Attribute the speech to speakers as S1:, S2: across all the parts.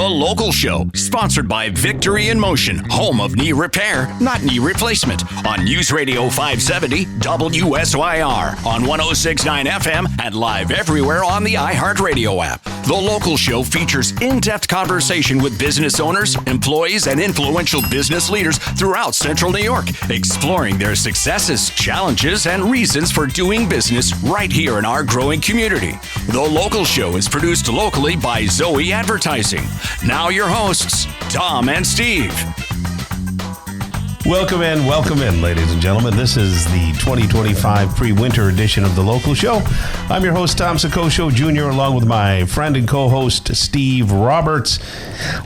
S1: The Local Show, sponsored by Victory in Motion, home of knee repair, not knee replacement, on News Radio 570 WSYR, on 106.9 FM, and live everywhere on the iHeartRadio app. The Local Show features in-depth conversation with business owners, employees, and influential business leaders throughout Central New York, exploring their successes, challenges, and reasons for doing business right here in our growing community. The Local Show is produced locally by Zoe Advertising. Now your hosts, Tom and Steve.
S2: Welcome in, ladies and gentlemen. This is the 2025 pre-winter edition of The Local Show. I'm your host, Tom Sicoscio Jr., along with my friend and co-host, Steve Roberts.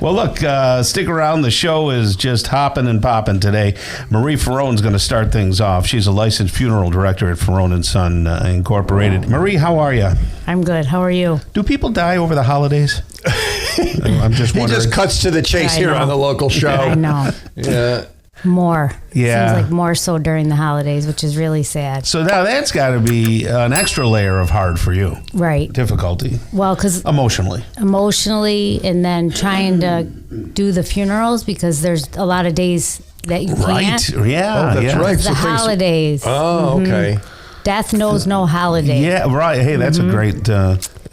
S2: Well, look, stick around. The show is just hopping and popping today. Marie Farone is going to start things off. She's a licensed funeral director at Farone & Son Incorporated. Marie, how are you?
S3: I'm good. How are you?
S2: Do people die over the holidays? I'm just wondering.
S4: He just cuts to the chase here on The Local Show.
S3: I know.
S4: Yeah.
S3: More.
S2: Yeah.
S3: Seems like more so during the holidays, which is really sad.
S2: So now that's got to be an extra layer of hard for you.
S3: Right.
S2: Difficulty.
S3: Well, because
S2: Emotionally,
S3: and then trying to do the funerals because there's a lot of days that you can't.
S2: Right. Yeah.
S4: Oh, that's right.
S3: The holidays.
S4: Oh, okay.
S3: Death knows no holiday.
S2: Yeah, right. Hey, that's a great...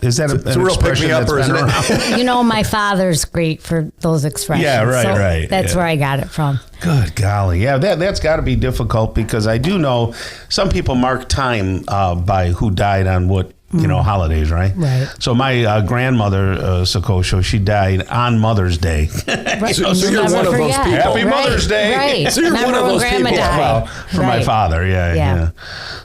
S2: is that
S4: It's a real pick-me-upper, isn't it?
S3: You know, my father's great for those expressions.
S2: Yeah, right,
S3: so
S2: right.
S3: That's where I got it from.
S2: Good golly. Yeah, that's got to be difficult because I do know some people mark time by who died on what, holidays, right?
S3: Right.
S2: So my grandmother, Sicoscio, she died on Mother's Day.
S3: Right.
S4: So you're
S3: Never
S4: one of those
S3: forget.
S4: people.
S2: Happy Mother's Day.
S3: Right.
S4: So you're
S3: Remember
S4: one of
S3: when
S4: those
S3: Grandma
S4: people.
S3: died?
S2: Well, for my father, yeah.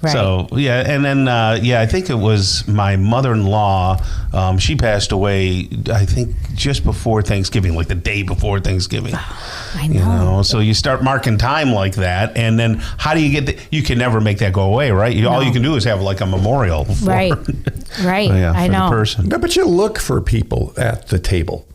S3: Right.
S2: So, and then, I think it was my mother-in-law. She passed away, I think, just before Thanksgiving, like the day before Thanksgiving.
S3: I know.
S2: So you start marking time like that, and then how do you get you can never make that go away, right? All you can do is have like a memorial.
S3: Right. Right. I know.
S2: The person.
S4: No, but you look for people at the table.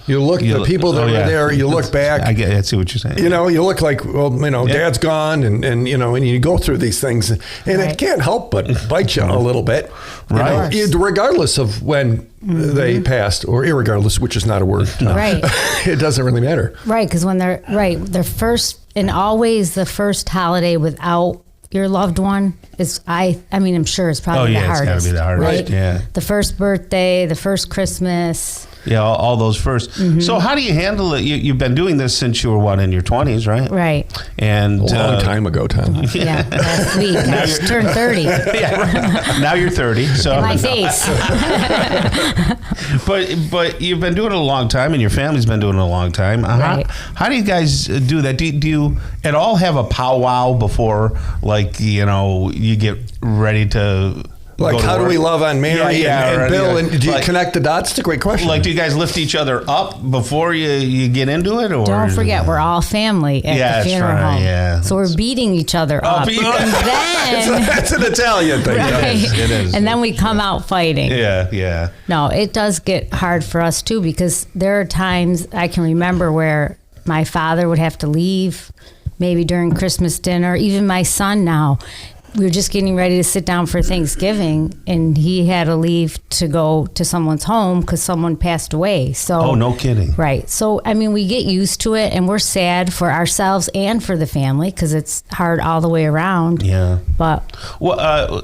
S4: You look the people that were there. You look back.
S2: I see what you're saying.
S4: You look like, Dad's gone, and you go through these things, and it can't help but bite you a little bit,
S2: right?
S4: Regardless of when they passed, or irregardless, which is not a word.
S3: Right.
S4: It doesn't really matter.
S3: Right, because when they're first, and always the first holiday without your loved one is, I'm sure it's probably the hardest.
S2: It's got to be the hardest,
S3: right?
S2: yeah.
S3: The first birthday, the first Christmas.
S2: Yeah, all those first. So how do you handle it? You've been doing this since you were, in your 20s, right?
S3: Right.
S2: And
S4: A long time ago, Tom.
S3: Yeah, last week. I just turned 30.
S2: Yeah. Now you're 30. So
S3: My face.
S2: But you've been doing it a long time, and your family's been doing it a long time.
S3: Right.
S2: How do you guys do that? Do you at all have a powwow before, you get ready to...
S4: Like, how do we love on Mary and Bill? And do you connect the dots? It's a great question.
S2: Like, do you guys lift each other up before you get into it? Or
S3: Don't forget, we're all family at the funeral home.
S2: Yeah.
S3: So we're beating each other up. And then...
S4: That's an Italian thing.
S3: Right.
S2: It is.
S3: And then we come out fighting.
S2: Yeah.
S3: No, it does get hard for us, too, because there are times I can remember where my father would have to leave, maybe during Christmas dinner, even my son now. We were just getting ready to sit down for Thanksgiving, and he had to leave to go to someone's home because someone passed away. So,
S2: oh, no kidding.
S3: Right. So, we get used to it, and we're sad for ourselves and for the family because it's hard all the way around.
S2: Yeah.
S3: But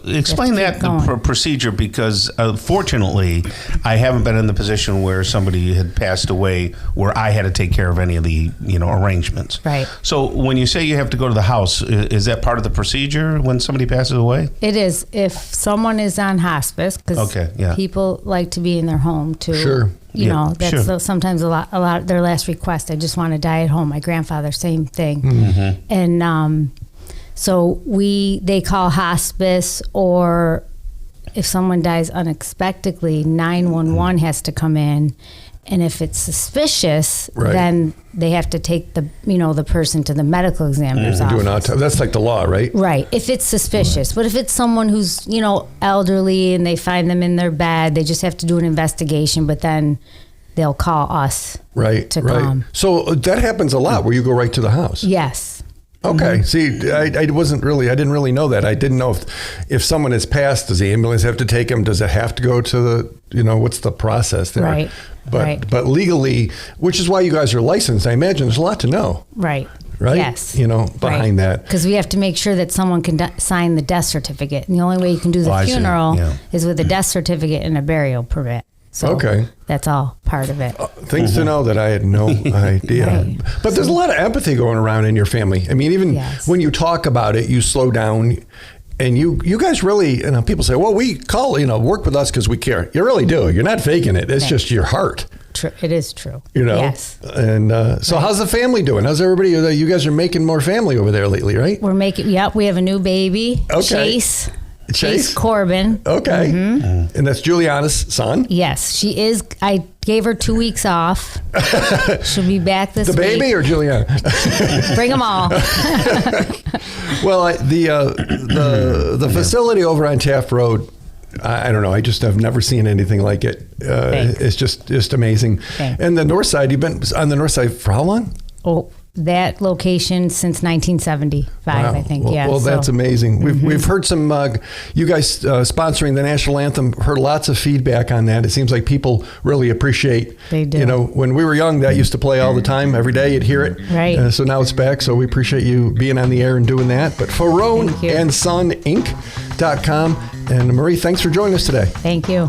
S2: explain that the procedure, because fortunately, I haven't been in the position where somebody had passed away where I had to take care of any of the arrangements.
S3: Right.
S2: So when you say you have to go to the house, is that part of the procedure when somebody passes away?
S3: It is. If someone is on hospice, because people like to be in their home too.
S4: Sure.
S3: That's sometimes a lot their last request. I just want to die at home. My grandfather, same thing.
S2: Mm-hmm.
S3: And so they call hospice, or if someone dies unexpectedly, 911 has to come in. And if it's suspicious, then they have to take the person to the medical examiner's office.
S4: That's like the law, right?
S3: Right. If it's suspicious. But if it's someone who's, elderly and they find them in their bed, they just have to do an investigation, but then they'll call us to come.
S4: So that happens a lot where you go right to the house.
S3: Yes.
S4: Okay. Mm-hmm. See, I didn't really know that. I didn't know if someone has passed, does the ambulance have to take him? Does it have to go to the, what's the process there?
S3: Right.
S4: but legally, which is why you guys are licensed. I imagine there's a lot to know.
S3: Right.
S4: Right?
S3: Yes.
S4: Behind that.
S3: Because we have to make sure that someone can sign the death certificate. And the only way you can do the funeral is with a death certificate and a burial permit. So that's all part of it.
S4: Things to know that I had no idea.
S3: Right.
S4: But there's a lot of empathy going around in your family. I mean, even when you talk about it, you slow down. And you guys really, people say, well, we call, work with us because we care. You really do. You're not faking it. It's just your heart.
S3: True. It is true.
S4: Yes. And so how's the family doing? How's everybody? You guys are making more family over there lately, right?
S3: We're making, we have a new baby, Chase Corbin.
S4: Okay. Mm-hmm. And that's Juliana's son?
S3: Yes, she is. I gave her 2 weeks off. She'll be back this week.
S4: The baby or Juliana?
S3: Bring them all.
S4: Well, the facility over on Taft Road, I don't know. I just have never seen anything like it. It's just amazing. Thanks. And the north side, you've been on the north side for how long?
S3: Oh, that location since 1975, wow. I think.
S4: Well, that's amazing. We've heard some, you guys sponsoring the national anthem, heard lots of feedback on that. It seems like people really appreciate.
S3: They do.
S4: When we were young, that used to play all the time. Every day you'd hear it.
S3: Right.
S4: So now it's back. So we appreciate you being on the air and doing that. But Farone and Son Inc.com. And Marie, thanks for joining us today.
S3: Thank you.